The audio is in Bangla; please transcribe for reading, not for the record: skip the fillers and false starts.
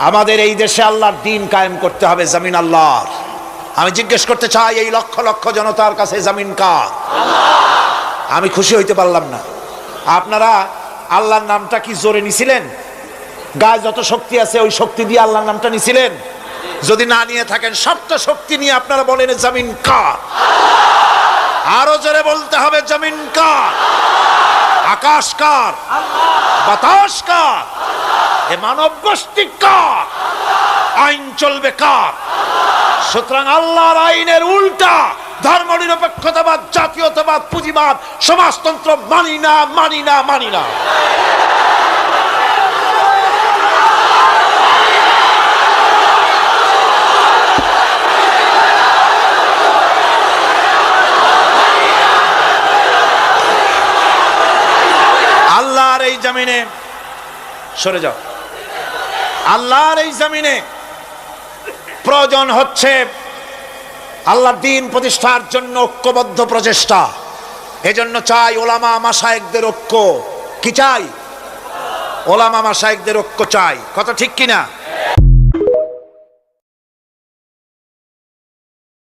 আমাদের এই দেশে আল্লাহর দ্বীন কায়েম করতে হবে, জমিন আল্লাহর। আমি জিজ্ঞেস করতে চাই, এই লক্ষ লক্ষ জনতার কাছে জমিন কার? আমি খুশি হইতে পারলাম না। আপনারা আল্লাহর নামটা কি জোরে নিছিলেন? গায়ে যত শক্তি আছে ওই শক্তি দিয়ে আল্লাহর নামটা নিছিলেন? যদি না নিয়ে থাকেন, সবটা শক্তি নিয়ে আপনারা বলেন জমিন কার? আরো জোরে বলতে হবে, জমিন কার? আকাশ কার? বাতাস কার? এ মানব গোষ্ঠী কার? আইন চলবে কার? সুতরাং আল্লাহর আইনের উল্টা ধর্মনিরপেক্ষতাবাদ, জাতীয়তাবাদ, পুঁজিবাদ, সমাজতন্ত্র মানি না, মানি না, মানি না। আল্লাহর এই জমিনে, সরে যাও, আল্লাহর এই জমিনে প্রয়োজন হচ্ছে আল্লাহর দ্বীন প্রতিষ্ঠার জন্য ঐক্যবদ্ধ প্রচেষ্টা। এজন্য চাই ওলামা মাশায়েখদের ঐক্য। কি চাই? ওলামা মাশায়েখদের ঐক্য চাই। কথা ঠিক কিনা?